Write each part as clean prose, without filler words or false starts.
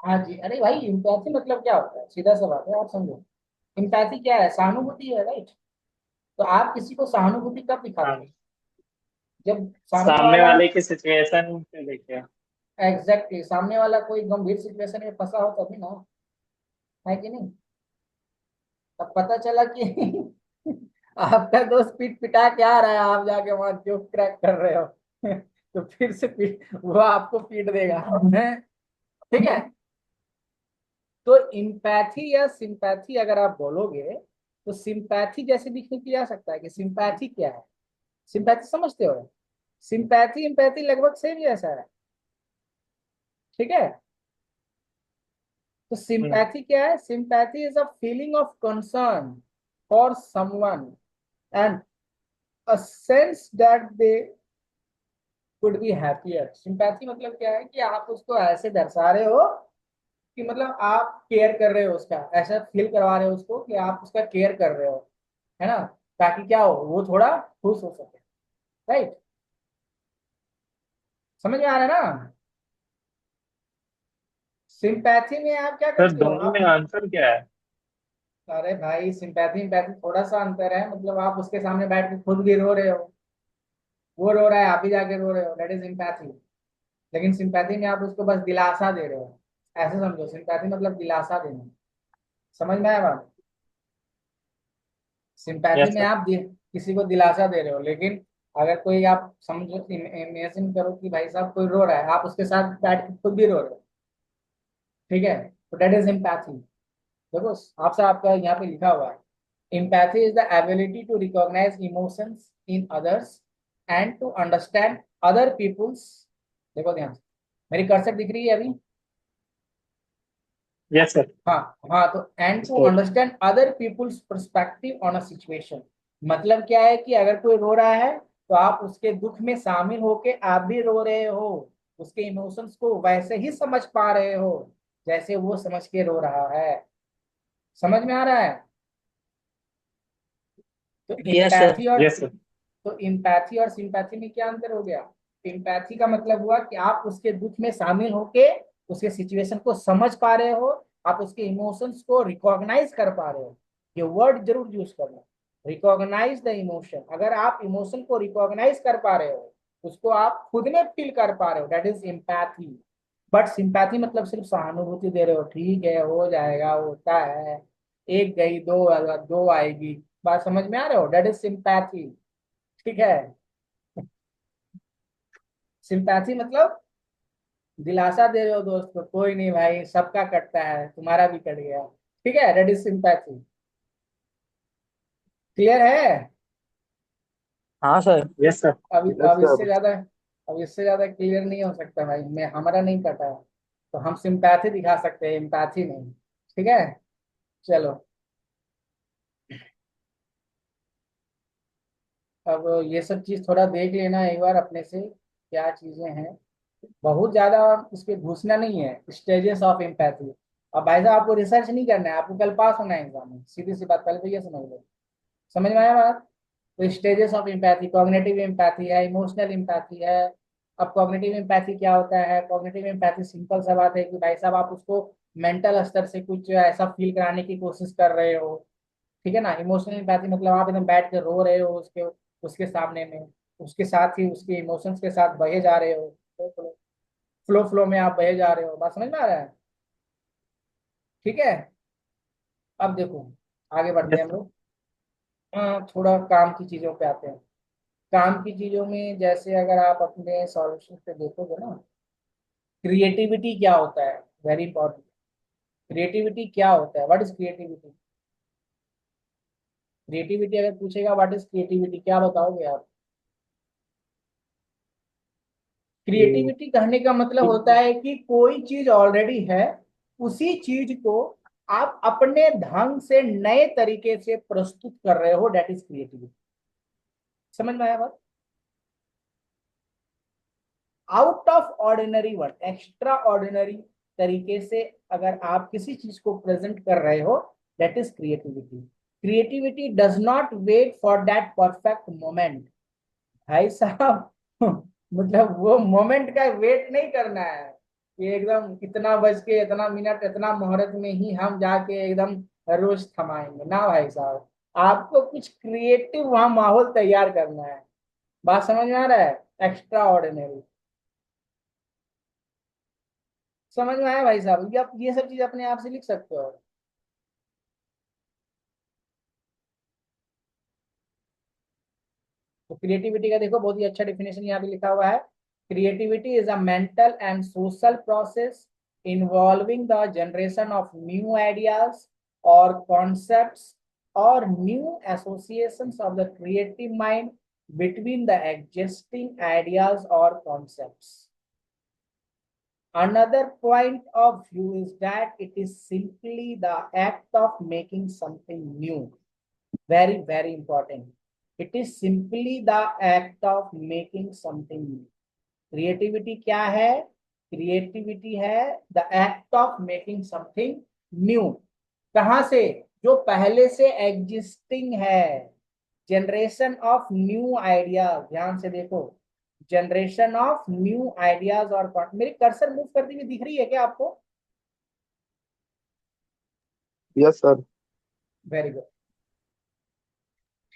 हाँ जी, अरे भाई इम्पैथी मतलब क्या होता है, सीधा सा बात है, आप समझो। इम्पैथी क्या है? सहानुभूति है, राइट। तो आप किसी को सहानुभूति कब दिखाते हाँ, हैं? जब सामने सामने वाला, वाले की सिचुएशन से देखे। एग्जैक्टली सामने वाला कोई गंभीर सिचुएशन में फंसा हो तभी ना, है कि नहीं? तब पता चला कि आपका दोस्त पीट पिटा के आ रहा है, आप जाके वहां जोक क्रैक कर रहे हो। तो फिर से वो आपको पीट देगा, है। ठीक है। तो इम्पैथी या सिंपैथी अगर आप बोलोगे, तो सिंपैथी जैसे भी किया जा सकता है कि सिंपैथी क्या है। सिंपैथी समझते हो? सिंपैथी इम्पैथी लगभग सेम जैसा है। ठीक है। तो हम्म। सिंपैथी क्या है? Sympathy is a feeling of concern for someone and a sense that they could be happier. Sympathy मतलब क्या है कि आप उसको ऐसे दर्शा रहे हो कि मतलब आप केयर कर रहे हो उसका, ऐसा फील करवा रहे हो उसको कि आप उसका केयर कर रहे हो, है ना, ताकि क्या हो, वो थोड़ा खुश हो सके। राइट। समझ में आ रहा है ना? सिंपैथी में आप क्या सर, करते हो दोनों में आप? आंसर क्या है? अरे भाई सिंपैथी इम्पैथी थोड़ा सा अंतर है, मतलब आप उसके सामने बैठ के खुद भी रो रहे हो, वो रो रहा है आप भी जाके रो रहे हो, दैट इज सिंपैथी। लेकिन सिंपैथी में आप उसको बस दिलासा दे रहे हो, ऐसे समझो, सिंपैथी मतलब दिलासा देना। समझ में आया बात? सिंपैथी यस में सर। आप किसी को दिलासा दे रहे हो, लेकिन अगर कोई आप समझो, इमेजिन करो कि भाई साहब कोई रो रहा है, आप उसके साथ बैठ के खुद भी रो रहे हो। ठीक है। तो दैट इज एम्पैथी। देखो, आपसे आपका यहाँ पे लिखा हुआ है, empathy is the ability to recognise emotions in others and to understand other peoples. देखो ध्यान से, मेरी कर्सर दिख रही है अभी? Yes sir. हाँ। हाँ, तो and to sir. Understand other peoples perspective on a situation. मतलब क्या है कि अगर कोई रो रहा है, तो आप उसके दुख में शामिल होके आप भी रो रहे हो, उसके इमोशंस को वैसे ही समझ पा रहे हो जैसे वो समझ के रो रहा है। समझ में आ रहा है? तो यस सर। इम्पैथी और यस सर। तो इम्पैथी और सिंपैथी में क्या अंतर हो गया? इम्पैथी का मतलब हुआ कि आप उसके दुख में शामिल होके उसके सिचुएशन को समझ पा रहे हो, आप उसके इमोशंस को रिकॉग्नाइज कर पा रहे हो। ये वर्ड जरूर यूज करना, रिकॉग्नाइज द इमोशन। अगर आप इमोशन को रिकॉग्नाइज कर पा रहे हो, उसको आप खुद में फील कर पा रहे हो, that is empathy. But sympathy मतलब सिर्फ सहानुभूति दे रहे हो, ठीक है हो जाएगा, होता है, एक गई दो दो आएगी। बात समझ में आ रहे हो? That is sympathy. ठीक है। सिंपैथी मतलब दिलासा दे रहे हो दोस्त को, कोई नहीं भाई, सबका कटता है, तुम्हारा भी कट गया। ठीक है, दैट इज सिंपैथी। क्लियर है? हाँ सर। Yes sir. अभी यस अब इससे सर। ज्यादा, अब इससे ज्यादा क्लियर नहीं हो सकता भाई, मैं हमारा नहीं कटा है, तो हम सिंपैथी दिखा सकते हैं, एम्पैथी नहीं। ठीक है। चलो, अब ये सब चीज थोड़ा देख लेना एक बार अपने से, क्या चीजें हैं। बहुत ज्यादा इस पे घुसना नहीं है, स्टेजेस ऑफ एम्पैथी। अब भाई साहब आपको रिसर्च नहीं करना है, आपको कल पास होना है एग्जाम में, सीधी सी बात, पहले तो ये समझ लो। समझ में आया बात? तो stages of empathy, cognitive empathy है, इमोशनल एम्पैथी है। अब कॉग्निटिव एम्पैथी क्या होता है? कॉग्निटिव एम्पैथी सिंपल सा बात है कि भाई साहब आप उसको मेंटल स्तर से कुछ ऐसा फील कराने की कोशिश कर रहे हो। ठीक है ना। इमोशनल एम्पैथी मतलब आप एकदम बैठ के रो रहे हो उसके उसके सामने में, उसके साथ ही उसके इमोशंस के साथ बहे जा रहे हो, फ्लो फ्लो में आप बहे जा रहे हो। बात समझ में आ रहा है? ठीक है। अब देखो, आगे बढ़ते हैं यस हम सर। लोग। थोड़ा काम की चीजों पे आते हैं। काम की चीजों में जैसे अगर आप अपने सॉल्यूशन पे देखोगे ना, क्रिएटिविटी क्या होता है, वेरी इंपॉर्टेंट। क्रिएटिविटी क्या होता है? What is creativity? क्रिएटिविटी अगर पूछेगा व्हाट इज क्रिएटिविटी, क्या बताओगे आप? क्रिएटिविटी कहने का मतलब होता है कि कोई चीज ऑलरेडी है, उसी चीज को आप अपने ढंग से नए तरीके से प्रस्तुत कर रहे हो, दैट इज क्रिएटिविटी। समझ में आया बात? Out of ordinary word, extra ordinary तरीके से अगर आप किसी चीज को प्रेजेंट कर रहे हो, that is creativity. Creativity does not wait for that perfect moment. भाई साहब, मतलब वो मोमेंट का वेट नहीं करना है, कि एकदम इतना बज के इतना मिनट इतना मुहूर्त में ही हम जाके एकदम रोज थमाएंगे ना भाई साहब। आपको कुछ क्रिएटिव वहां माहौल तैयार करना है। बात समझ में आ रहा है? Extra ordinary. समझ में आया भाई साहब? ये आप ये सब चीज अपने आप से लिख सकते हो। तो क्रिएटिविटी का देखो बहुत ही अच्छा डिफिनेशन यहाँ पे लिखा हुआ है। Creativity is a mental and social process involving the generation of new ideas और कॉन्सेप्ट्स और new associations of the creative mind between the existing ideas or concepts. Another point of view is that it is simply the act of making something new. Very, very important. It is simply the act of making something new. Creativity क्या है? Creativity है the act of making something new. कहाँ से? जो पहले से existing है। Generation of new ideas, ध्यान से देखो। जनरेशन ऑफ न्यू आइडियाज और मेरी कर्सर मूव करती हुई दिख रही है क्या आपको? Yes sir. Very good.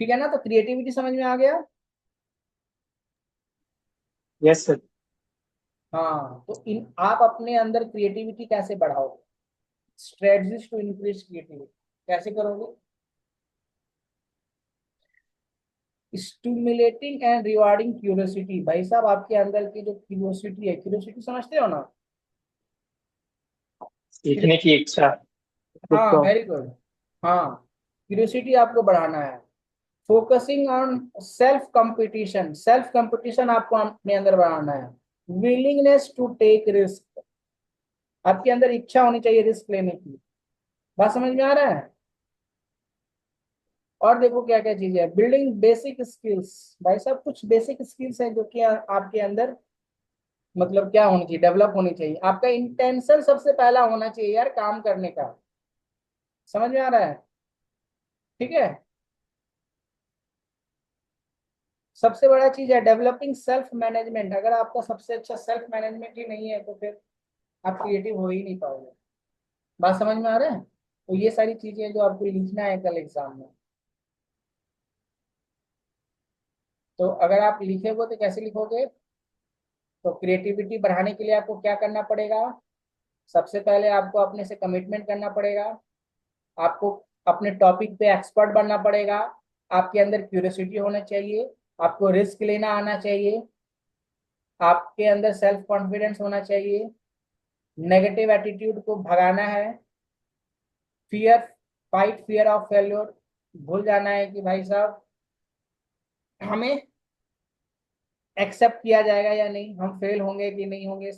ठीक है ना? तो क्रिएटिविटी समझ में आ गया। Yes sir. हाँ, तो इन आप अपने अंदर क्रिएटिविटी कैसे बढ़ाओगे? स्ट्रेटजीज टू इंक्रीज क्रिएटिविटी कैसे करोगे? Stimulating and rewarding curiosity. भाई साहब आपके अंदर की जो क्यूरियोसिटी है, क्यूरियोसिटी समझते हो ना? सीखने की इच्छा। हाँ, तो वेरी गुड। हाँ, क्यूरियोसिटी आपको बढ़ाना है। Focusing on self competition, self competition आपको अपने अंदर बढ़ाना है। विलिंगनेस टू टेक रिस्क, आपके अंदर इच्छा होनी चाहिए रिस्क लेने की। बात समझ में आ रहा है? और देखो क्या क्या चीजें है। Building basic skills. भाई साहब कुछ बेसिक स्किल्स हैं जो कि आपके अंदर मतलब क्या होनी चाहिए, डेवलप होनी चाहिए। आपका इंटेंशन सबसे पहला होना चाहिए यार काम करने का। समझ में आ रहा है? ठीक है। सबसे बड़ा चीज है डेवलपिंग सेल्फ मैनेजमेंट। अगर आपका सबसे अच्छा सेल्फ मैनेजमेंट ही नहीं है तो फिर आप क्रिएटिव हो ही नहीं पाओगे। बात समझ में आ रहा है? तो ये सारी चीजें जो आपको लिखना है कल एग्जाम में। तो अगर आप लिखेगे तो कैसे लिखोगे? तो क्रिएटिविटी बढ़ाने के लिए आपको क्या करना पड़ेगा? सबसे पहले आपको अपने से कमिटमेंट करना पड़ेगा। आपको अपने टॉपिक पे एक्सपर्ट बनना पड़ेगा। आपके अंदर क्यूरियोसिटी होना चाहिए। आपको रिस्क लेना आना चाहिए। आपके अंदर सेल्फ कॉन्फिडेंस होना चाहिए। नेगेटिव एटीट्यूड को भगाना है। Fear, fight fear of failure. भूल जाना है कि भाई साहब हमें एक्सेप्ट किया जाएगा या नहीं, हम फेल होंगे कि नहीं होंगे,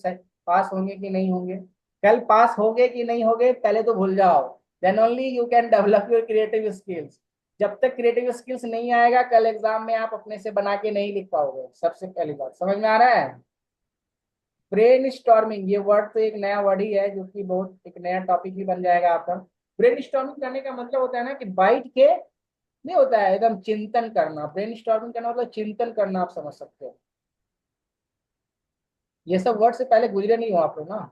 पास होंगे कि नहीं होंगे। कल पास होंगे कि नहीं होंगे पहले तो भूल जाओ। Then only you can develop your creative skills. जब तक क्रिएटिव स्किल्स नहीं आएगा कल एग्जाम में आप अपने से बना के नहीं लिख पाओगे। सबसे पहली बात समझ में आ रहा है? ब्रेन स्टॉर्मिंग, ये वर्ड तो एक नया वर्ड ही है जो कि बहुत एक नया टॉपिक ही बन जाएगा आपका। ब्रेन स्टॉर्मिंग करने का मतलब होता है ना कि बैठ के नहीं होता है एकदम चिंतन करना। ब्रेन स्टॉर्मिंग करना मतलब चिंतन करना, आप समझ सकते हो। ये सब वर्ड से पहले गुजरे नहीं हो आप लोग ना।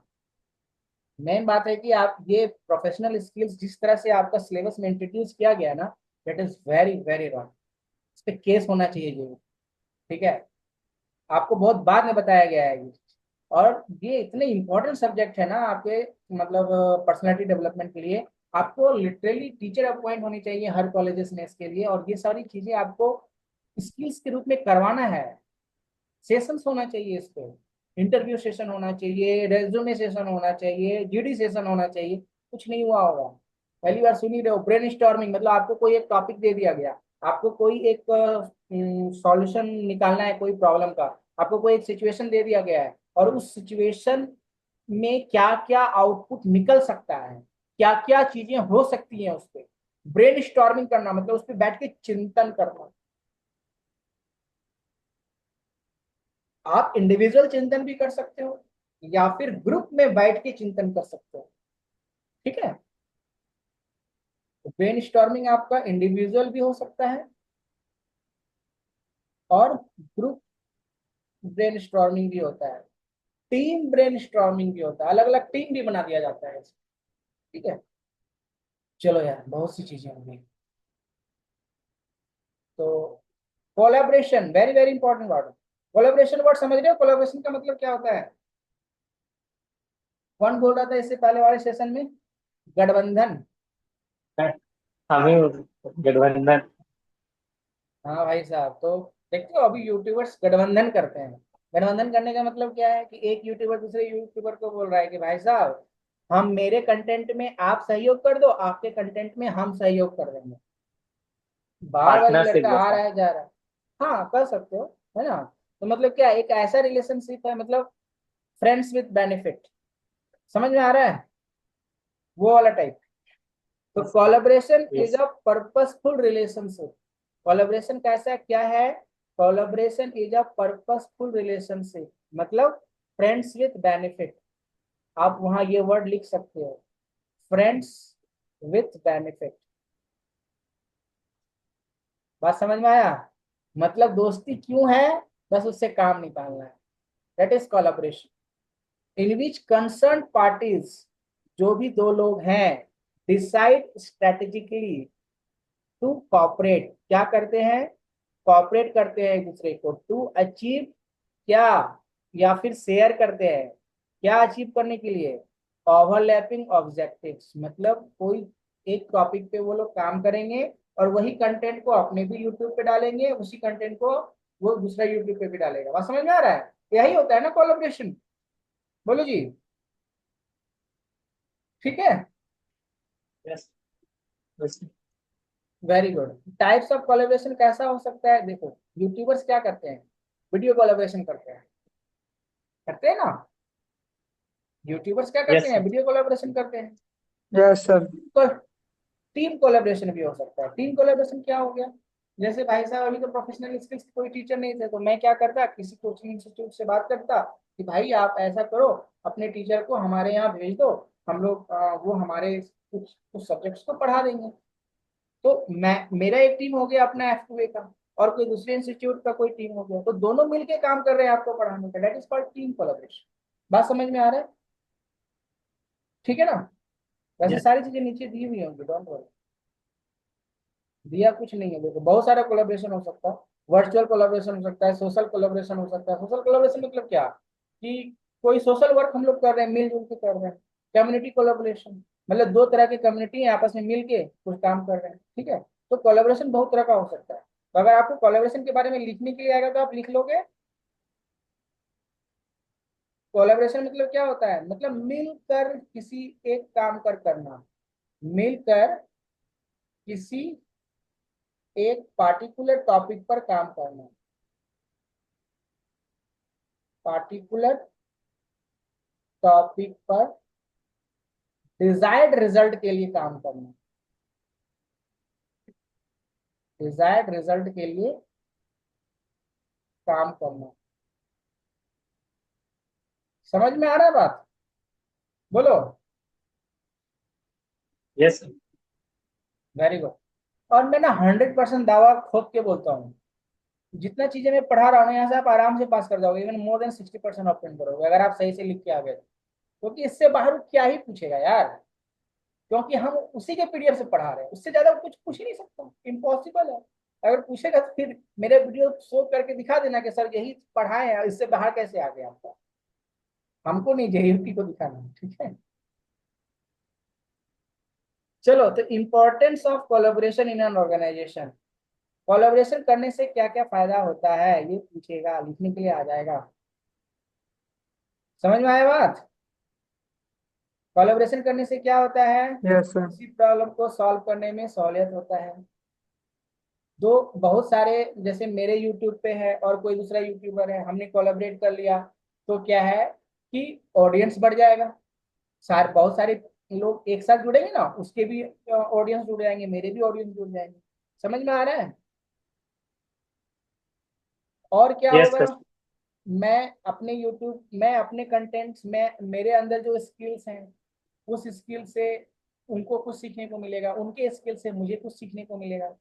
मेन बात है कि आप ये प्रोफेशनल स्किल्स जिस तरह से आपका सिलेबस में इंट्रोड्यूस किया गया ना, that is very very wrong. इस पे केस होना चाहिए जरूर। ठीक है। आपको बहुत बाद में बताया गया है ये। और ये इतने इंपॉर्टेंट सब्जेक्ट है ना आपके मतलब पर्सनालिटी डेवलपमेंट के लिए। आपको लिटरली टीचर अपॉइंट होनी चाहिए हर कॉलेजेस में इसके लिए। और ये सारी चीजें आपको स्किल्स के रूप में करवाना है। सेशंस होना चाहिए इस पे। इंटरव्यू सेशन होना चाहिए, रेज्यूमे सेशन होना चाहिए, जीडी सेशन होना चाहिए। कुछ नहीं हुआ होगा। पहली बार सुन ही रहे हो। ब्रेन स्टॉर्मिंग मतलब आपको कोई एक टॉपिक दे दिया गया, आपको कोई एक सॉल्यूशन निकालना है कोई प्रॉब्लम का। आपको कोई एक सिचुएशन दे दिया गया है और उस सिचुएशन में क्या क्या आउटपुट निकल सकता है, क्या क्या चीजें हो सकती हैं उस पर ब्रेन स्टॉर्मिंग करना मतलब उस पर बैठ के चिंतन करना। आप इंडिविजुअल चिंतन भी कर सकते हो या फिर ग्रुप में बैठ के चिंतन कर सकते हो। ठीक है। तो ब्रेन स्टॉर्मिंग आपका इंडिविजुअल भी हो सकता है और ग्रुप ब्रेन स्टॉर्मिंग भी होता है। टीम ब्रेनस्टॉर्मिंग भी होता है, अलग अलग टीम भी बना दिया जाता है। ठीक है, चलो यार बहुत सी चीजें होंगी। तो collaboration very very important word. Collaboration word समझ रहे हो? कोलैबोरेशन का मतलब क्या होता है? कौन बोल रहा था इससे पहले वाले सेशन में? गठबंधन। हमें गठबंधन। हाँ भाई साहब, तो देखते हो अभी यूट्यूबर्स गठबंधन करते हैं। गठबंधन करने का मतलब क्या है कि एक यूट्यूबर दूसरे यूट्यूबर को बोल रहा है कि भाई साहब, हम मेरे कंटेंट में आप सहयोग कर दो, आपके कंटेंट में हम सहयोग कर देंगे। बार बार ये पार्टनरशिप लड़का आ जैसा। रहा है जा रहा है। हाँ कर सकते हो, है ना? तो मतलब क्या, एक ऐसा रिलेशनशिप है, मतलब फ्रेंड्स विद बेनिफिट। समझ में आ रहा है? वो वाला टाइप। तो yes collaboration is yes. A purposeful relationship. Collaboration कैसा क्या है? Collaboration is a purposeful relationship, मतलब फ्रेंड्स विद बेनिफिट। आप वहां ये वर्ड लिख सकते हो, फ्रेंड्स विथ बेनिफिट। बात समझ में आया? मतलब दोस्ती क्यों है? बस उससे काम निकालना है। That is collaboration in which concern parties, जो भी दो लोग हैं, डिसाइड स्ट्रेटेजिकली टू कॉपरेट। क्या करते हैं? कॉपरेट करते हैं एक दूसरे को, टू अचीव क्या, या फिर शेयर करते हैं क्या अचीव करने के लिए? ओवरलैपिंग ऑब्जेक्टिव्स, मतलब कोई एक टॉपिक पे वो लोग काम करेंगे और वही कंटेंट को अपने भी यूट्यूब पे डालेंगे, उसी कंटेंट को वो दूसरा यूट्यूब पे भी डालेगा। बात समझ में आ रहा है? यही होता है ना कोलैबोरेशन। बोलो जी। ठीक है, yes yes. Very good. Types of collaboration कैसा हो सकता है? देखो, यूट्यूबर्स क्या करते हैं? वीडियो कोलैबोरेशन करते हैं, करते हैं ना? यूट्यूबर्स क्या करते यस हैं? वीडियो कोलैबोरेशन करते हैं। Yes sir. तो टीम कोलैबोरेशन भी हो सकता है। टीम कोलैबोरेशन क्या हो गया? जैसे भाई साहब अभी तो प्रोफेशनल स्किल्स कोई टीचर नहीं थे, तो मैं क्या करता, किसी कोचिंग इंस्टीट्यूट से बात करता कि भाई आप ऐसा करो, अपने टीचर को हमारे यहाँ भेज दो, हम लोग वो हमारे कुछ कुछ सब्जेक्ट्स को पढ़ा देंगे। तो मैं, मेरा एक टीम हो गया अपना F2A का, और कोई दूसरे इंस्टीट्यूट का कोई टीम हो गया, तो दोनों मिलके काम कर रहे हैं आपको पढ़ाने का। That is called team collaboration. बात समझ में आ रहा है? ठीक है ना? वैसे यस सारी चीजें नीचे दी हुई होंगी, डोंट वरी। दिया कुछ नहीं है, देखो बहुत सारा कोलैबोरेशन हो सकता है। वर्चुअल कोलैबोरेशन हो सकता है, सोशल कोलैबोरेशन हो सकता है। सोशल कोलैबोरेशन मतलब क्या, कि कोई सोशल वर्क हम लोग कर रहे हैं, मिलजुल के कर रहे हैं। कम्युनिटी कोलैबोरेशन मतलब दो तरह की कम्युनिटी है, आपस में मिल के कुछ काम कर रहे हैं। ठीक है, तो कोलैबोरेशन बहुत तरह का हो सकता है। तो अगर आपको कोलैबोरेशन के बारे में लिखने के लिए आएगा तो आप लिख लोगे। कोलैबोरेशन मतलब क्या होता है? मतलब मिलकर किसी एक काम कर करना, मिलकर किसी एक पार्टिकुलर टॉपिक पर काम करना, पार्टिकुलर टॉपिक पर डिजायर्ड रिजल्ट के लिए काम करना, डिजायर्ड रिजल्ट के लिए काम करना। समझ में आ रहा है बात? बोलो। यस। Very good. और मैं ना 100% दावा खोद के बोलता हूँ, जितना चीजें मैं पढ़ा रहा हूँ ना, यहाँ से आप आराम से पास कर जाओगे, इवन मोर देन 60% ऑप्टेन करोगे अगर आप सही से लिख के आ गए। क्योंकि इससे बाहर वो क्या ही पूछेगा यार, क्योंकि हम उसी के पीडीएफ से पढ़ा रहे हैं, उससे ज्यादा कुछ पूछ ही नहीं सकता, इम्पॉसिबल है। अगर पूछेगा तो फिर मेरे वीडियो शो करके दिखा देना कि सर यही पढ़ाए हैं, इससे बाहर कैसे आ गया आपका। हमको नहीं, जेयूटी को दिखाना है, ठीक है? चलो, तो importance of collaboration in an organisation. Collaboration करने से क्या क्या फायदा होता है ये पूछेगा, लिखने के लिए आ जाएगा। समझ में आया बात? कोलैबोरेशन करने से क्या होता है? Yes sir. किसी प्रॉब्लम को सॉल्व करने में सहूलियत होता है। दो, बहुत सारे, जैसे मेरे यूट्यूब पे है और कोई दूसरा यूट्यूबर है, हमने कोलैबोरेट कर लिया, तो क्या है कि ऑडियंस बढ़ जाएगा। बहुत सारे लोग एक साथ जुड़ेंगे ना, उसके भी ऑडियंस जुड़ जाएंगे, मेरे भी ऑडियंस जुड़ जाएंगे। समझ में आ रहा है? और क्या यस होगा? सर। मैं अपने कंटेंट्स में, मेरे अंदर जो स्किल्स हैं, उस स्किल से उनको कुछ सीखने को मिलेगा, उनके स्किल से मुझे कुछ सीखने को मिलेगा।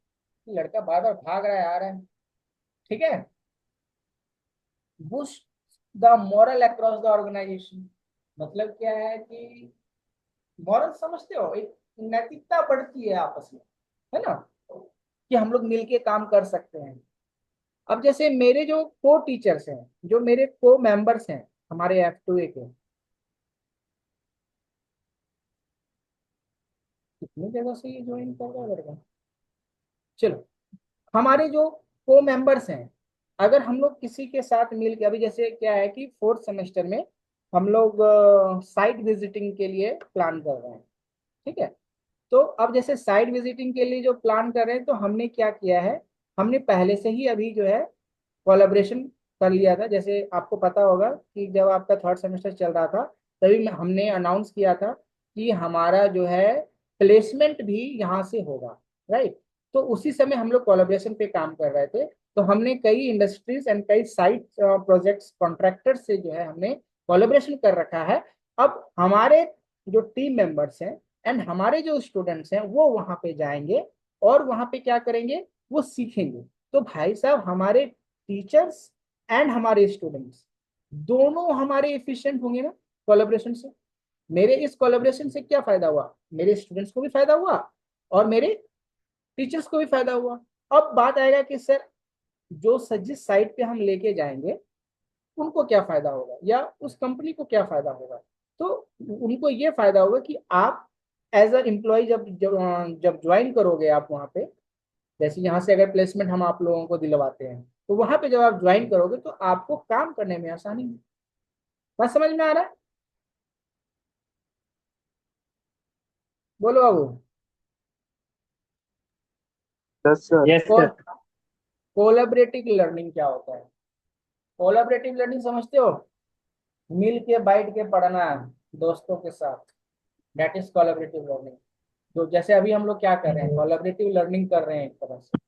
लड़का बार बार भाग रहा है, आ रहा है। ठीक है, boost the morale across the organisation. मतलब क्या है कि मॉरल समझते हो, एक नैतिकता बढ़ती है आपस में, है ना, कि हम लोग मिलके काम कर सकते हैं। अब जैसे मेरे जो को टीचर्स हैं, जो मेरे को मेंबर्स हैं हमारे F2A के, कितनी जगह से ये ज्वाइन कर रहा है लड़का। चलो, हमारे जो को मेंबर्स हैं, अगर हम लोग किसी के साथ मिल के, अभी जैसे क्या है कि फोर्थ सेमेस्टर में हम लोग साइट विजिटिंग के लिए प्लान कर रहे हैं, ठीक है। तो अब जैसे साइट विजिटिंग के लिए जो प्लान कर रहे हैं, तो हमने क्या किया है, हमने पहले से ही अभी जो है कोलैबोरेशन कर लिया था। जैसे आपको पता होगा कि जब आपका थर्ड सेमेस्टर चल रहा था, तभी हमने अनाउंस किया था कि हमारा जो है प्लेसमेंट भी यहाँ से होगा, राइट। तो उसी समय हम लोग कोलैबोरेशन पे काम कर रहे थे। तो हमने कई इंडस्ट्रीज एंड कई साइट प्रोजेक्ट्स कॉन्ट्रैक्टर से जो है हमने कोलैबोरेशन कर रखा है। अब हमारे जो टीम मेंबर्स हैं एंड हमारे जो स्टूडेंट्स हैं वो वहां पे जाएंगे, और वहां पे क्या करेंगे, वो सीखेंगे। तो भाई साहब, हमारे टीचर्स एंड हमारे स्टूडेंट्स दोनों हमारे एफिशिएंट होंगे ना कोलैबोरेशन से। मेरे इस कोलैबोरेशन से क्या फायदा हुआ, मेरे स्टूडेंट्स को भी फायदा हुआ और मेरे टीचर्स को भी फायदा हुआ। अब बात आएगा कि सर, जो जिस साइट पे हम लेके जाएंगे उनको क्या फायदा होगा या उस कंपनी को क्या फायदा होगा। तो उनको ये फायदा होगा कि आप एज अ एम्प्लॉय जब जब जब ज्वाइन करोगे आप वहां पे, जैसे यहाँ से अगर प्लेसमेंट हम आप लोगों को दिलवाते हैं, तो वहां पे जब आप ज्वाइन करोगे तो आपको काम करने में आसानी है। बात समझ में आ रहा है? बोलो बाबू। Yes sir. यस को, सर। कोलैबोरेटिव लर्निंग क्या होता है? कोलैबोरेटिव लर्निंग समझते हो? मिल के बैठ के पढ़ना दोस्तों के साथ, दैट इज कोलैबोरेटिव लर्निंग। तो जैसे अभी हम लोग क्या कर रहे हैं, कोलैबोरेटिव लर्निंग कर रहे हैं एक तरह से।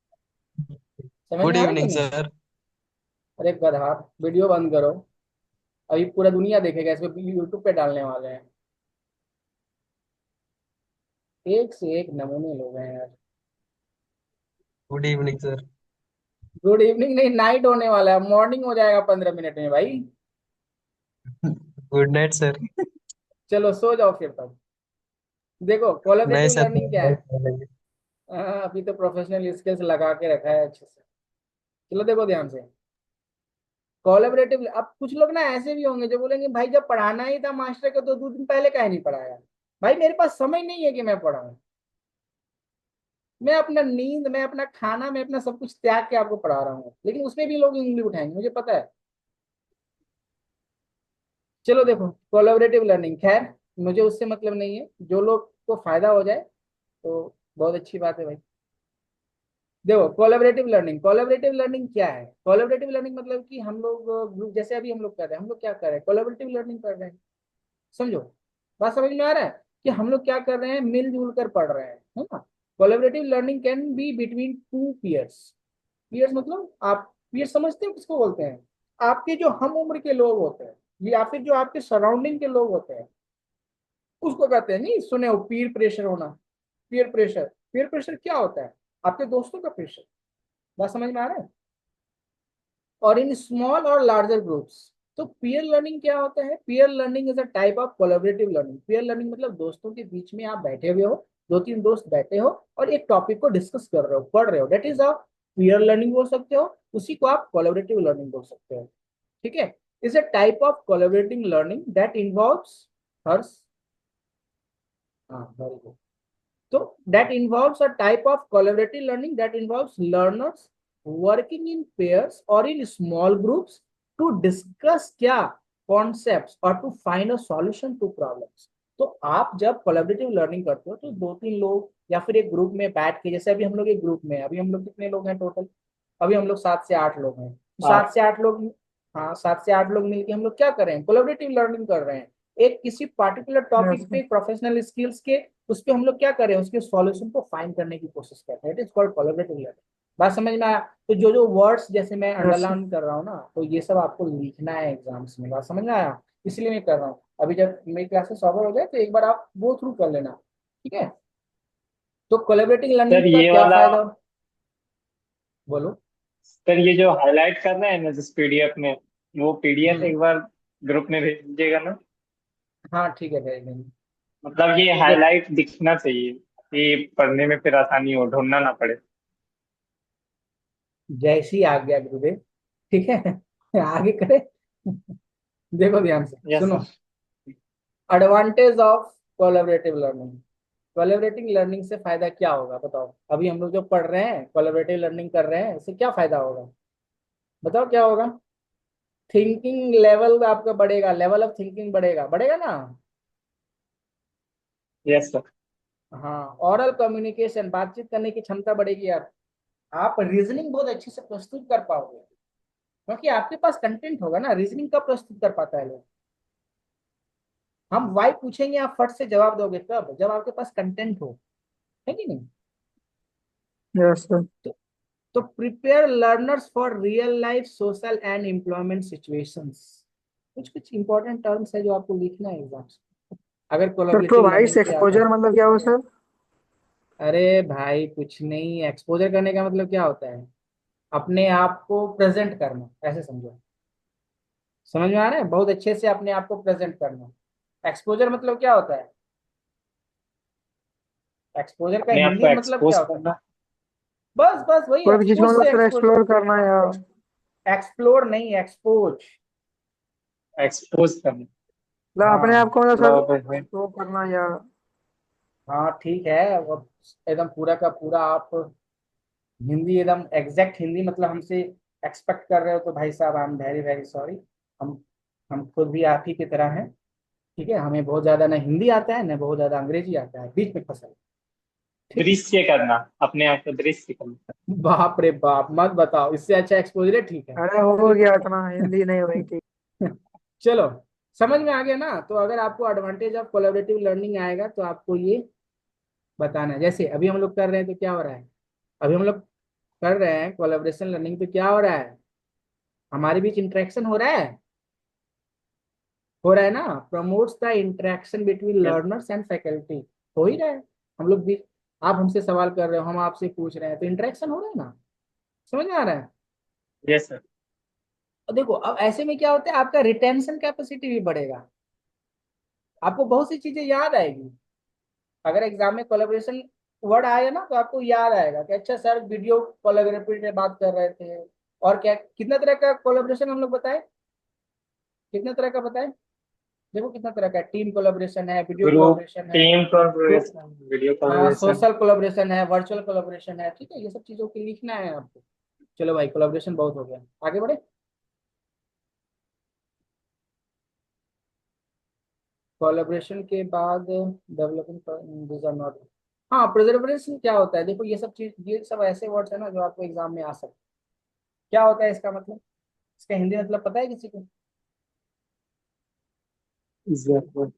समझ गुड में आ रहा है कि इवनिंग नहीं? सर। अरे गधा, वीडियो बंद करो। अभी पूरा दुनिया देखेगा, इसको यूट्यूब पे डालने वाले हैं। एक से एक नमूने लोग हैं यार। Good evening sir. Good evening नहीं, नाइट होने वाला है, मॉर्निंग हो जाएगा 15 मिनट में भाई। Good night sir. चलो सो जाओ फिर तब। देखो नहीं कोलैबोरेटिव सर, लर्निंग क्या है। हाँ, अभी तो प्रोफेशनल स्किल्स लगा के रखा है अच्छे से। चलो देखो ध्यान से। कोलैबोरेटिव, अब कुछ लोग ना ऐसे भी होंगे जो बोलेंगे भाई जब पढ़ाना ही था मास्टर को तो 2 दिन पहले काहे नहीं पढ़ाया। भाई मेरे पास समय नहीं है कि मैं पढ़ाऊँ। मैं अपना नींद, मैं अपना खाना, मैं अपना सब कुछ त्याग के आपको पढ़ा रहा हूँ, लेकिन उसमें भी लोग उंगली उठाएंगे, मुझे पता है। चलो देखो, कोलैबोरेटिव लर्निंग, खैर मुझे उससे मतलब नहीं है, जो लोग को फायदा हो जाए तो बहुत अच्छी बात है भाई। देखो कोलैबोरेटिव लर्निंग क्या है? कोलैबोरेटिव लर्निंग मतलब कि हम लोग ग्रुप, जैसे अभी हम लोग कर रहे हैं, हम लोग क्या कर रहे हैं, कोलैबोरेटिव लर्निंग कर रहे हैं। समझो, बात समझ में आ रहा है कि हम लोग क्या कर रहे हैं, मिलजुल कर पढ़ रहे हैं, है ना। Collaborative learning can be between two peers. Peers मतलब, आप पीयर समझते हैं किसको बोलते हैं? आपके जो हम उम्र के लोग होते हैं या फिर जो आपके सराउंडिंग के लोग होते हैं, उसको कहते हैं, नहीं सुने हो पीर प्रेशर होना। पीयर प्रेशर क्या होता है? आपके दोस्तों का प्रेशर। बात समझ में आ रहा है? और इन स्मॉल और लार्जर ग्रुप्स। तो पीयर लर्निंग क्या होता है? Peer learning is a type of collaborative learning. Peer learning मतलब दोस्तों के बीच में आप बैठे हुए हो, 2-3 दोस्त बैठे हो और एक टॉपिक को डिस्कस कर रहे हो, पढ़ रहे हो, दैट इज आप पीयर लर्निंग बोल सकते हो। उसी को आप कोलैबोरेटिव लर्निंग बोल सकते हो, ठीक है। Is a type of collaborating learning that involves हर्स, हाँ very good. So that involves a type of collaborative learning that involves learners working in pairs or in small groups to discuss क्या concepts or to find a solution to problems। तो आप जब collaborative learning करते हो तो 2-3 लोग या फिर एक ग्रुप में बैठ के, जैसे अभी हम लोग एक ग्रुप में हैं, अभी हम लोग कितने लोग हैं टोटल? अभी हम लोग 7 से 8 लोग हैं, तो सात आप से आठ लोग हाँ 7 से 8 लोग मिलके हम लोग क्या कर रहे हैं, कोलैबोरेटिव लर्निंग कर रहे हैं। एक किसी पार्टिकुलर यस टॉपिक सर। पे प्रोफेशनल स्किल्स के, उस पे हम लोग क्या कर रहे हैं, उसके सॉल्यूशन को फाइंड करने की कोशिश कर रहे हैं। It is called collaborative learning. बात समझ में आया? तो जो जो वर्ड्स जैसे मैं यस सर। अंडरलाइन कर रहा हूँ ना, तो ये सब आपको लिखना है एग्जाम्स में। बात समझ में आया? इसलिए मैं कर रहा हूँ। अभी जब मेरी क्लासेस ओवर हो जाए तो एक बार आप गो थ्रू कर लेना, ठीक है। तो कोलैबोरेटिव लर्निंग सर का ये क्या वाला, फायदा, बोलो। सर ये जो हाईलाइट कर रहे हैं ना जिस पीडीएफ में, वो पीडीएफ हम्म। एक बार ग्रुप में भेज दीजिएगा ना। हाँ ठीक है, भेज देंगे। मतलब ये देखो, हाईलाइट दिखना चाहिए कि पढ़ने में फिर आसानी हो, ढूंढना ना पड़े। जैसी आ गया गुरुदेव, ठीक है। आगे करे। देखो ध्यान से यस सुनो। Sir. Advantage of collaborative learning. Collaborative learning से फायदा क्या होगा बताओ? अभी हम लोग जो पढ़ रहे हैं, कोलैबोरेटिव लर्निंग कर रहे हैं, इससे क्या फायदा होगा? बताओ क्या होगा? थिंकिंग लेवल आपका बढ़ेगा, लेवल ऑफ थिंकिंग बढ़ेगा, बढ़ेगा ना? Yes sir. हाँ, ओरल कम्युनिकेशन, बातचीत करने की क्षमता बढ़ेगी। आप रीजनिंग बहुत अच्छे से प्रस्तुत कर पाओगे, क्योंकि आपके पास कंटेंट होगा ना। रीजनिंग कब प्रस्तुत कर पाता है लोग? हम वाई पूछेंगे, आप फट से जवाब दोगे कब? जब आपके पास कंटेंट हो, है कि नहीं? Yes sir. तो prepare learners for real life social and employment situations. कुछ कुछ इंपॉर्टेंट टर्म्स है जो आपको लिखना है एग्जाम से, अगर सर कोलैबोरेटिव प्रोवाइड्स लर्निंग पे आता एक्सपोजर है। मतलब क्या हुआ सर? अरे भाई कुछ नहीं, एक्सपोजर करने का मतलब क्या होता है? अपने आप को प्रेजेंट करना, ऐसे समझो। समझ में आ रहा है? बहुत अच्छे से अपने आप को प्रेजेंट करना। एक्सपोजर मतलब क्या होता है? एक्सपोजर का अपने आप को हिंदी मतलब क्या एक्सपोज होता है? करना। बस बस वही, कोई भी चीज को एक्सपोज मतलब से सर एक्सपोज। एक्सप्लोर करना या एक्सप्लोर नहीं, एक्सपोज। एक्सपोज करना। हाँ मतलब अपने आप को मतलब सर मतलब, शो करना या। हाँ ठीक है। वो एकदम पूरा का पूरा आप हिंदी एकदम एग्जैक्ट हिंदी मतलब हमसे एक्सपेक्ट कर रहे हो, तो भाई साहब I am very very sorry. हम हम खुद भी आप ही की तरह हैं। ठीक है, हमें बहुत ज्यादा ना हिंदी आता है ना बहुत ज्यादा अंग्रेजी आता है, बीच में फसल है। ठीक है। दृश्य करना, अपने आप को दृश्य करना। बाप रे बाप, मत बताओ, इससे अच्छा एक्सपोजर है। ठीक है। अरे हो तो गया, इतना हिंदी नहीं हुई थी। चलो, समझ में आ गया ना? तो अगर आपको एडवांटेज ऑफ कोलैबोरेटिव लर्निंग आएगा तो आपको ये बताना है। जैसे अभी हम लोग कर रहे हैं तो क्या हो रहा है? अभी हम लोग कर रहे हैं कोलैबोरेशन लर्निंग, तो क्या हो रहा है? हमारे बीच इंटरेक्शन हो रहा है। हो रहा है ना? Promotes the interaction between yes. Learners and faculty. हो ही रहा है। हम लोग भी, आप हमसे सवाल कर रहे हो, हम आपसे पूछ रहे हैं, तो इंटरेक्शन हो रहा है ना? समझ में आ रहा है? Yes sir. और देखो, अब ऐसे में क्या होता है, आपका रिटेंशन कैपेसिटी भी बढ़ेगा। आपको बहुत सी चीजें याद आएगी। अगर एग्जाम में कोलैबोरेशन वर्ड आया ना, तो आपको याद आएगा कि अच्छा सर वीडियो कोलैबोरेटिव में बात कर रहे थे। और क्या, कितना तरह का कोलैबोरेशन हम लोग बताए? कितने तरह का बताए? देखो कितना तरह का है। टीम कोलैबोरेशन है, वीडियो ग्रुप, कोलैबोरेशन है, team collaboration, video collaboration. Social collaboration है, वर्चुअल कोलैबोरेशन है। ठीक है, ये सब चीजों की लिखना है आपको। चलो भाई, कोलैबोरेशन बहुत हो गया, आगे बढ़े। कोलैबोरेशन के बाद डेवलपिंग दिस आर नॉट। हाँ, प्रिजर्वेशन क्या होता है? देखो ये सब चीज, ये सब ऐसे वर्ड्स है ना जो आपको एग्जाम में आ सकते हैं। क्या होता है इसका मतलब? इसका हिंदी मतलब पता है किसी को? Exactly.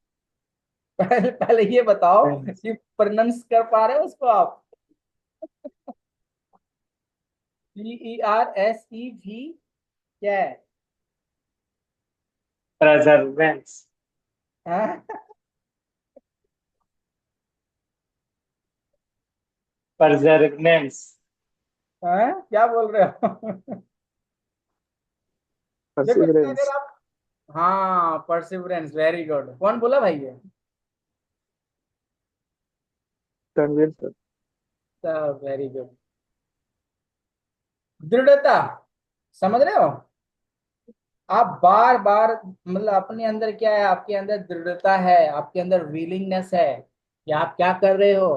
पहले पहले ये बताओ कि प्रोनाउंस कर पा रहे हो उसको आप? PERSEV क्या है? Preservance. हाँ? Perseverance. हाँ? क्या बोल रहे हो? देखो इसका अगर Perseverance. आप, हाँ परसिवरेंस, वेरी गुड। कौन बोला भाई ये? Convince sir. Very good. दृढ़ता, समझ रहे हो? आप बार बार मतलब अपने अंदर क्या है, आपके अंदर दृढ़ता है, आपके अंदर विलिंगनेस है कि आप क्या कर रहे हो।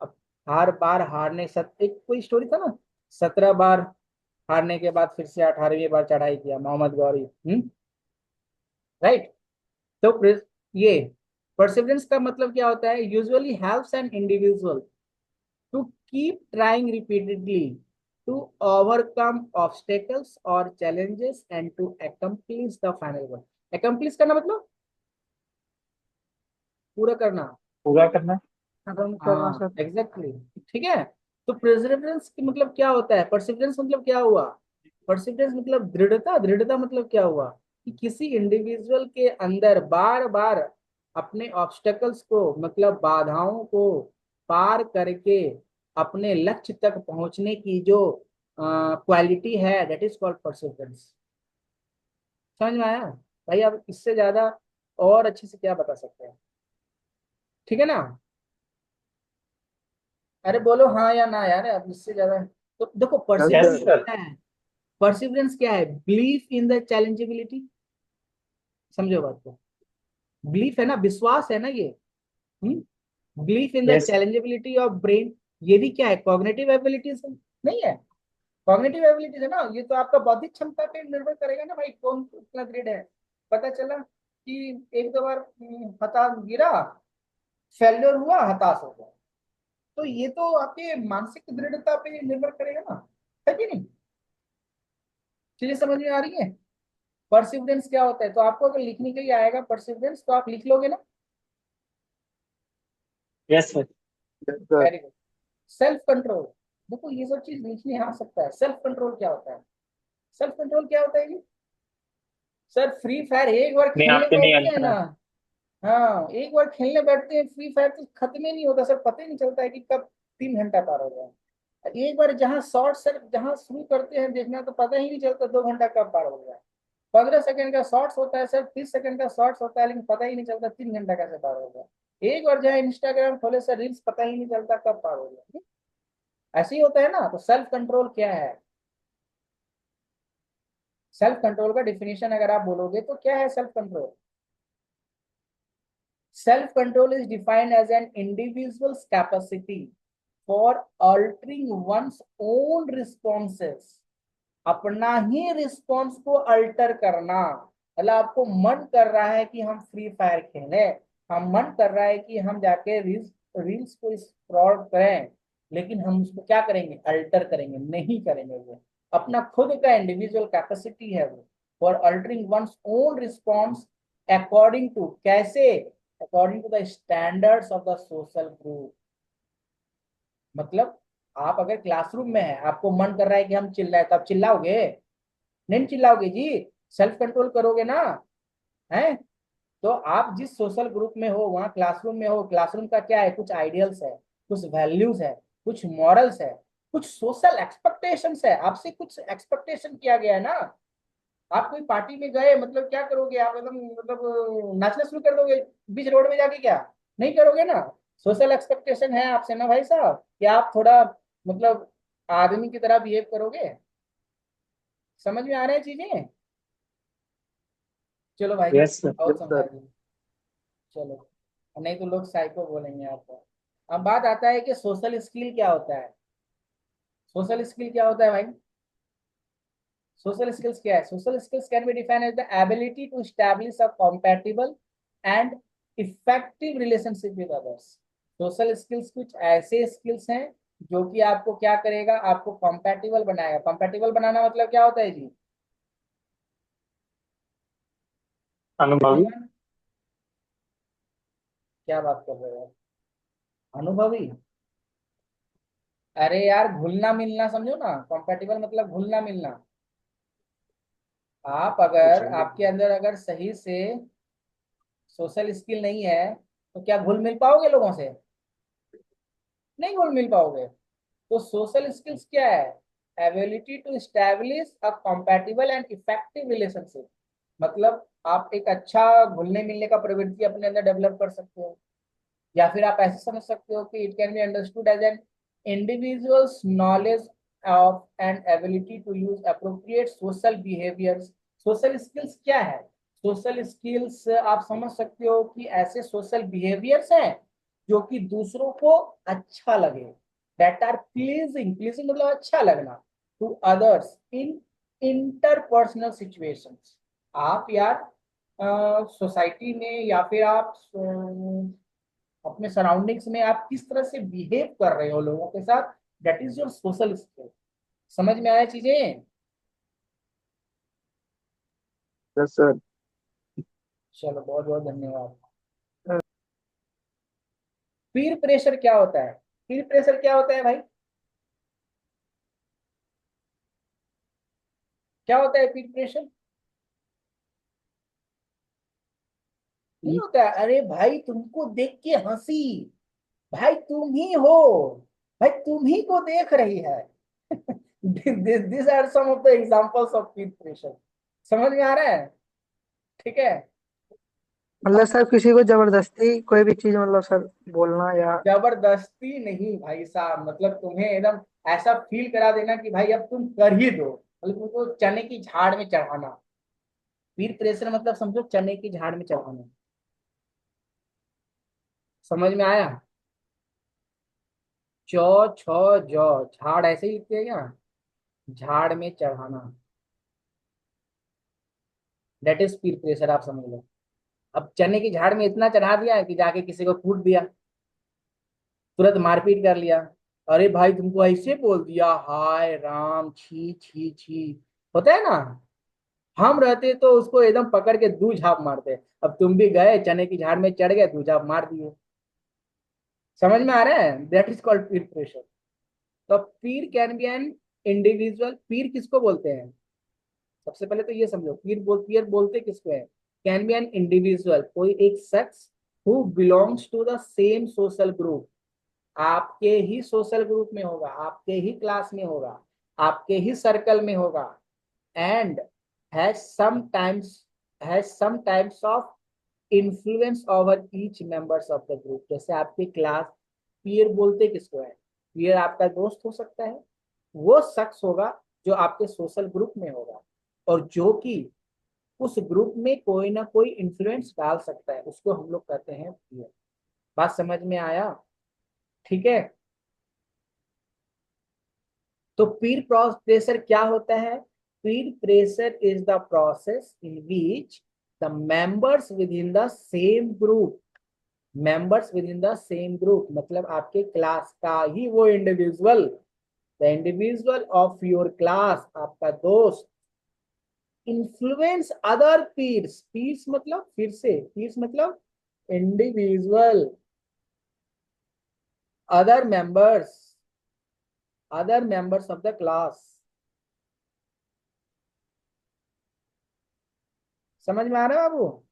अब हर बार हारने, एक कोई स्टोरी था ना, 17 बार हारने के बाद फिर से 18वीं बार चढ़ाई किया, मोहम्मद गौरी। राइट। तो ये परसिवरेंस का मतलब क्या होता है? Usually helps an individual to keep trying repeatedly to overcome obstacles or challenges and to accomplish the final goal। accomplish करना मतलब पूरा करना। पूरा करना। खत्म करना हाँ सर। Exactly exactly। ठीक है। तो परसिवरेंस की मतलब क्या होता है? परसिवरेंस मतलब क्या हुआ? परसिवरेंस मतलब दृढ़ता। दृढ़ता मतलब क्या हुआ? कि किसी इंडिविजुअल के अंदर बार बार अपने ऑब्स्टेकल्स को, मतलब बाधाओं को पार करके अपने लक्ष्य तक पहुंचने की जो क्वालिटी है, दैट इज कॉल्ड परसिवरेंस। समझ में आया भाई? अब इससे ज्यादा और अच्छे से क्या बता सकते हैं? ठीक है ना? अरे बोलो हाँ या ना यार, अब इससे ज्यादा। तो देखो, yes yes perseverance sir. Sir. क्या है? परसिवरेंस क्या है? Belief in the challengeability. समझो बात को। बिलीफ है ना, विश्वास है ना ये। Belief in the yes challengeability of brain. ये भी क्या है? कॉग्निटिव एबिलिटीज नहीं है? कॉग्निटिव एबिलिटीज है ना, ये तो आपका बौद्धिक क्षमता पे निर्भर करेगा ना भाई, कौन कितना ग्रेड है। पता चला कि एक दो बार हताश गिरा, फेल्योर हुआ, हताश हो गया, तो ये तो आपके मानसिक दृढ़ता पे निर्भर करेगा ना, है कि नहीं? चीजें समझ में आ रही है? परसिवरेंस क्या होता है? तो आपको अगर लिखने के लिए आएगा परसिवरेंस, तो आप लिख लोगे ना? Yes sir. Yes sir. Very good. Self control. देखो ये सब चीज लिखने आ सकता है। सेल्फ कंट्रोल क्या होता है? सेल्फ कंट्रोल क्या होता है ये? सर फ्री फायर एक बार अपने खेलने आप पे बैठते हैं ना, नियंत्रण। हाँ एक बार खेलने बैठते हैं फ्री फायर, तो खत्म ही नहीं होता सर, पता ही नहीं चलता है कि कब 3 घंटा पार हो गया। एक बार जहाँ शॉर्ट सर जहाँ शुरू करते हैं देखना, तो पता ही नहीं चलता 2 घंटा कब पार हो गया। 15 सेकंड का शॉर्ट्स होता है सर, 30 सेकंड का शॉर्ट्स होता है, लेकिन पता ही नहीं चलता 3 घंटा कैसे पार हो गया। एक बार जहाँ इंस्टाग्राम खोले सर, रील्स पता ही नहीं चलता कब पार हो गया। ऐसे ही होता है ना? तो सेल्फ कंट्रोल क्या है? सेल्फ कंट्रोल का डिफिनेशन अगर आप बोलोगे तो क्या है self control? Self control is defined as an individual's capacity for altering one's own responses। अपना ही रिस्पॉन्स को अल्टर करना, मतलब आपको मन कर रहा है कि हम फ्री फायर खेलें, हम मन कर रहा है कि हम जाके रील्स रील्स को स्क्रॉल करें, लेकिन हम उसको क्या करेंगे? अल्टर करेंगे नहीं करेंगे। वो अपना खुद का इंडिविजुअल कैपेसिटी है वो, for altering one's own response according to, कैसे? According to the standards of the social group. मतलब आप अगर क्लासरूम में है, आपको मन कर रहा है कि हम चिल्लाए, तो आप चिल्लाओगे? नहीं चिल्लाओगे जी, सेल्फ कंट्रोल करोगे ना, है? तो आप जिस सोशल ग्रुप में हो, वहाँ क्लासरूम में हो, क्लासरूम का क्या है? कुछ आइडियल्स है, कुछ वैल्यूज है, कुछ मॉरल्स है, कुछ सोशल एक्सपेक्टेशंस है, आपसे कुछ एक्सपेक्टेशन किया गया है ना। आप कोई पार्टी में गए, मतलब क्या करोगे आप? एकदम मतलब नाचना शुरू कर दोगे बीच रोड में जाके? क्या नहीं करोगे ना? सोशल एक्सपेक्टेशन है आपसे ना भाई साहब, कि आप थोड़ा मतलब आदमी की तरह बिहेव करोगे। समझ में आ रहे हैं चीजें? चलो भाई, यस सर। और यस सर। समझाइए। चलो, नहीं तो लोग साइको बोलेंगे आपको। अब बात आता है कि सोशल स्किल क्या होता है। सोशल स्किल क्या होता है भाई? सोशल स्किल्स क्या है? Social skills can be defined as the ability to establish a compatible and effective relationship with others. Social skills कुछ ऐसे स्किल्स हैं जो कि आपको क्या करेगा? आपको कंपैटिबल बनाएगा। कंपैटिबल बनाना मतलब क्या होता है जी? अनुभवी। अनुमान? क्या बात कर रहे हो? अनुभवी? अरे यार, घुलना मिलना समझो ना, कंपैटिबल मतलब घुलना मिलना। आप अगर आपके अंदर अगर सही से सोशल स्किल नहीं है, तो क्या घुल मिल पाओगे लोगों से? नहीं घुल मिल पाओगे। तो सोशल स्किल्स क्या है? Ability to establish a compatible and effective relationship. मतलब आप एक अच्छा घुलने मिलने का प्रवृत्ति अपने अंदर डेवलप कर सकते हो। या फिर आप ऐसे समझ सकते हो कि it can be understood as an individuals knowledge of and ability to use appropriate social behaviours. Social skills क्या है? सोशल स्किल्स आप समझ सकते हो कि ऐसे सोशल बिहेवियर्स हैं जो कि दूसरों को अच्छा लगे, दैट आर प्लीजिंग। प्लीजिंग मतलब अच्छा लगना, to others in interpersonal situations. आप यार सोसाइटी में या फिर आप अपने सराउंडिंग्स में आप किस तरह से बिहेव कर रहे हो लोगों के साथ, that is your social skill. समझ में आया चीजें? Yes sir. चलो, बहुत बहुत धन्यवाद। पीर प्रेशर क्या होता है? पीर प्रेशर क्या होता है भाई? क्या होता है पीर प्रेशर? नहीं होता है। अरे भाई, तुमको देख के हंसी, भाई तुम ही हो, भाई तुम ही को देख रही है। This are some of the examples of peer pressure. समझ में आ रहा है? ठीक है। मतलब सर किसी को जबरदस्ती कोई भी चीज मतलब सर बोलना या। जबरदस्ती नहीं भाई साहब, मतलब तुम्हें एकदम ऐसा फील करा देना कि भाई अब तुम कर ही दो, मतलब तुमको चने की झाड़ में चढ़ाना। पीर प्रेशर मतलब समझो चने की झाड़ में चढ़ाना। समझ में आया? चौ छ जौ, झाड़ ऐसे ही लिखते हैं क्या? झाड़ में चढ़ाना, दैट इज पीर प्रेशर, आप समझ लो। अब चने की झाड़ में इतना चढ़ा दिया है कि जाके किसी को कूट दिया, तुरंत मारपीट कर लिया। अरे भाई तुमको ऐसे बोल दिया, हाय राम, छी छी छी, होता है ना। हम रहते तो उसको एकदम पकड़ के दू झाप मारते। अब तुम भी गए चने की झाड़ में चढ़ गए, दू झाप मार दिए। समझ में आ रहा है? That is called Pir pressure. तो पीर कैन बी एन इंडिविजुअल। पीर किसको बोलते हैं? सबसे पहले तो ये समझो, पीर बोलते किसको है? कैन बी एन इंडिविजुअल, कोई एक शख्स who belongs to the same social group, आपके ही सोशल ग्रुप में होगा, आपके ही क्लास में होगा, आपके ही सर्कल में होगा, and has some types of influence over each members of the group. जैसे आपकी क्लास, पीयर बोलते किसको है? पीयर आपका दोस्त हो सकता है, वो शख्स होगा जो आपके सोशल ग्रुप में होगा और जो कि उस ग्रुप में कोई ना कोई इन्फ्लुएंस डाल सकता है, उसको हम लोग कहते हैं पीयर। बात समझ में आया? ठीक है। तो पीर प्रेशर क्या होता है? पीर pressure is the process in which the members with in the same group, members with in the same group मतलब आपके क्लास का ही वो individual, the individual of your class, आपका दोस्त, इन्फ्लुएंस अदर पीर्स। पीर्स मतलब, फिर से पीर्स मतलब individual, other members, other members of the class. समझ में आ रहा है बाबू?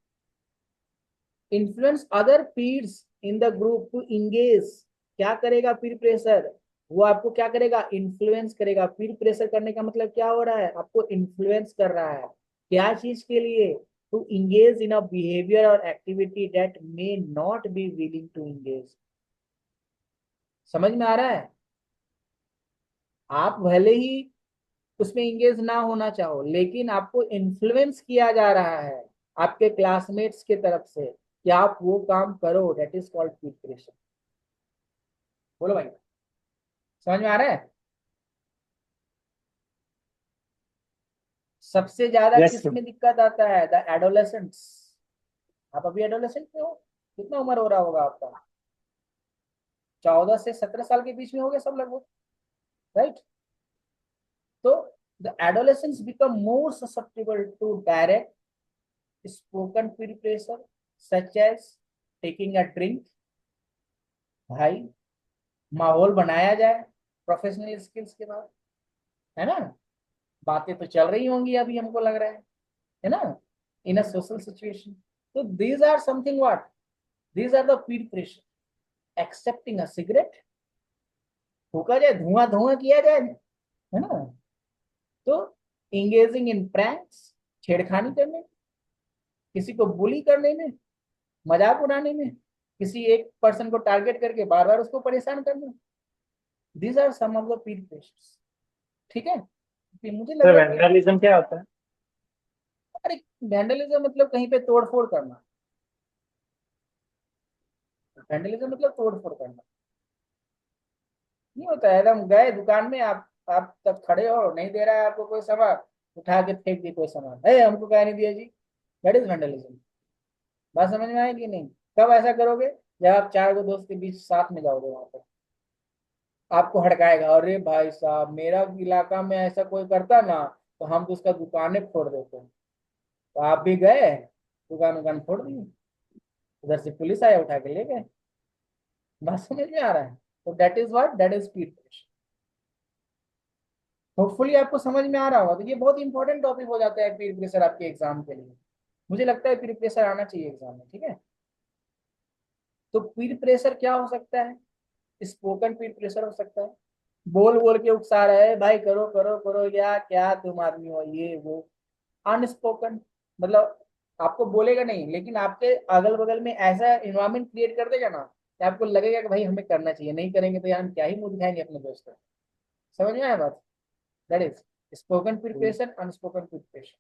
Influence other peers in the group to engage. क्या करेगा पीर प्रेशर? वो आपको क्या करेगा? इन्फ्लुएंस करेगा। पीर प्रेशर करने का मतलब क्या हो रहा है? आपको इन्फ्लुएंस कर रहा है। क्या चीज के लिए? To engage in a behaviour or activity that may not be willing to engage. समझ में आ रहा है? आप भले ही उसमें इंगेज ना होना चाहो, लेकिन आपको इन्फ्लुएंस किया जा रहा है आपके क्लासमेट्स की तरफ से कि आप वो काम करो, that is called Pir pressure. बोलो भाई, समझ में आ रहा है? सबसे ज्यादा यस किस में दिक्कत आता है? The adolescents. आप अभी एडोलेसेंट में हो, कितना उम्र हो रहा होगा आपका? 14 से 17 साल के बीच में हो गए सब लगभग, राइट? तो the adolescents become more susceptible to direct spoken peer pressure such as taking a drink. भाई माहौल बनाया जाए प्रोफेशनल स्किल्स के बाद, है ना? बातें तो चल रही होंगी अभी, हमको लग रहा है ना, इन अ सोशल सिचुएशन। तो these are something what, these are the peer pressure. Accepting a cigarette, फूका जाए, धुआं धुआं किया जाए, है ना? तो इंगेजिंग इन प्रैंक्स, छेड़खानी करने में, किसी को बुली करने में, मजाक उड़ाने में, किसी एक पर्सन को टारगेट करके बार बार उसको परेशान करना, these are some of the peer pressures. ठीक है? फिर मुझे लग सर रहा है कि, वैंडलिज्म क्या होता है? अरे वैंडलिज्म मतलब कहीं पे तोड़ फोड़ करना। वैंडलिज्म मतलब तोड़ फोड़ करना नहीं होता है। एकदम गए दुकान में, आप तब खड़े हो, नहीं दे रहा है आपको कोई सामान, उठा के फेंक दिए कोई सामान, है हमको क्या नहीं दिया जी, दैट इज वैंडलिज्म। बात समझ में आएगी नहीं? कब ऐसा करोगे? जब आप चार गो दोस्त के बीच साथ में जाओगे, वहां पर आपको हड़काएगा, अरे भाई साहब मेरा इलाका में ऐसा कोई करता ना तो हम तो उसका दुकानें फोड़ देते। तो आप भी गए, दुकान उकान फोड़ दी, उधर से पुलिस आया, उठा के ले गए। बात समझ में आ रहा है? तो that is what, that is Pir pressure. Hopefully आपको समझ में आ रहा होगा। तो ये बहुत इंपॉर्टेंट टॉपिक हो जाता है पीर प्रेशर आपके एग्जाम के लिए। मुझे लगता है पीर प्रेशर आना चाहिए एग्जाम में, ठीक है? तो पीर प्रेशर क्या हो सकता है? स्पोकन पीर प्रेशर हो सकता है, बोल बोल के उकसा रहे हैं, भाई करो करो करो, या क्या तुम आदमी हो, ये वो। अनस्पोकन मतलब आपको बोलेगा नहीं, लेकिन आपके अगल बगल में ऐसा इन्वायरमेंट क्रिएट कर देगा ना कि आपको लगेगा कि भाई हमें करना चाहिए, नहीं करेंगे तो यार हम क्या ही मुंह दिखाएंगे अपने दोस्तों। समझ में आया बात? That is spoken preparation, unspoken preparation.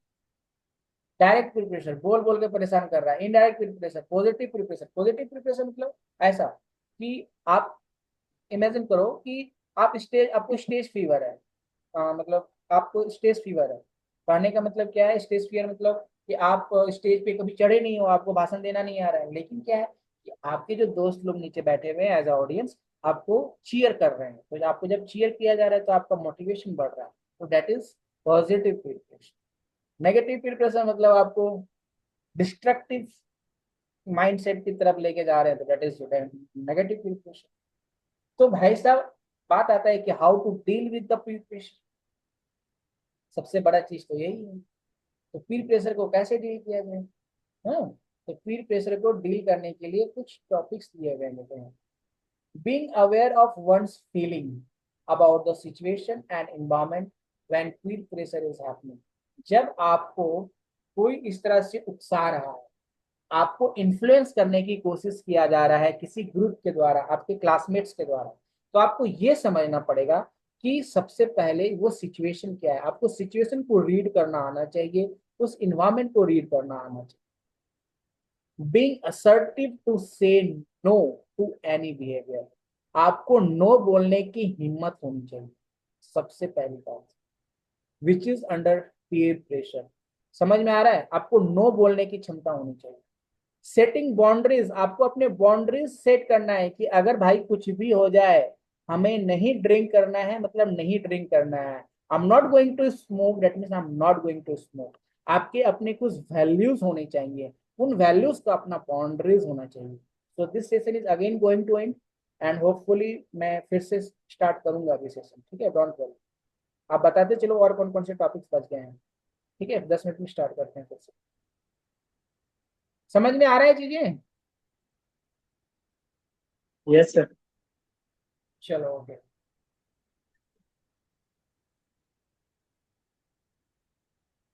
Direct preparation बोल बोल के परेशान कर रहा है, indirect preparation, positive preparation. Positive preparation मतलब ऐसा कि आप इमेजिन करो कि आपको स्टेज फीवर है। मतलब आपको स्टेज फीवर है। कहने का मतलब क्या है स्टेज फियर मतलब? कि आप स्टेज पे कभी चढ़े नहीं हो, आपको भाषण देना नहीं आ रहा है, लेकिन क्या है कि आपके जो दोस्त लोग नीचे बैठे हुए हैं एज अ ऑडियंस आपको चीयर कर रहे हैं। तो आपको जब चीयर किया जा रहा है तो आपका मोटिवेशन बढ़ रहा है। तो that is positive preparation. Negative preparation मतलब आपको डिस्ट्रक्टिव माइंडसेट की तरफ लेके जा रहे हैं, तो दैट इज नेगेटिव प्रिपरेशन। तो भाई साहब, बात आता है कि how to deal with the preparation. सबसे बड़ा चीज तो यही है। तो पीर प्रेशर को कैसे डील किया जाए? हाँ, तो पीर प्रेशर को डील करने के लिए कुछ टॉपिक्स दिए गए हैं। Being aware of one's feeling about the situation and environment when peer pressure is happening. जब आपको कोई इस तरह से उकसा रहा है, आपको इन्फ्लुएंस करने की कोशिश किया जा रहा है किसी ग्रुप के द्वारा, आपके क्लासमेट्स के द्वारा, तो आपको ये समझना पड़ेगा कि सबसे पहले वो सिचुएशन क्या है। आपको सिचुएशन को रीड करना आना चाहिए, उस इन्वायरमेंट को रीड करना आना चाहिए। बीइंग असर्टिव टू से नो टू एनी बिहेवियर। आपको नो बोलने की हिम्मत होनी चाहिए, सबसे पहली बात, which is under peer pressure. समझ में आ रहा है? आपको नो बोलने की क्षमता होनी चाहिए। सेटिंग बाउंड्रीज, आपको अपने बाउंड्रीज सेट करना है कि अगर भाई कुछ भी हो जाए, हमें नहीं ड्रिंक करना है मतलब नहीं ड्रिंक करना है। I am not going to smoke, that means I am not going to smoke. आपके अपने कुछ वैल्यूज होने चाहिए, उन वैल्यूज का अपना बाउंड्रीज होना चाहिए। So this session is again going to end, and hopefully मैं फिर से स्टार्ट करूंगा अभी सेशन, ठीक है? Don't worry. आप बताते चलो और कौन कौन से टॉपिक्स बच गए हैं। ठीक है, 10 मिनट में स्टार्ट करते हैं फिर से। समझ में आ रहा है चीजें? Yes sir. चलो ओके।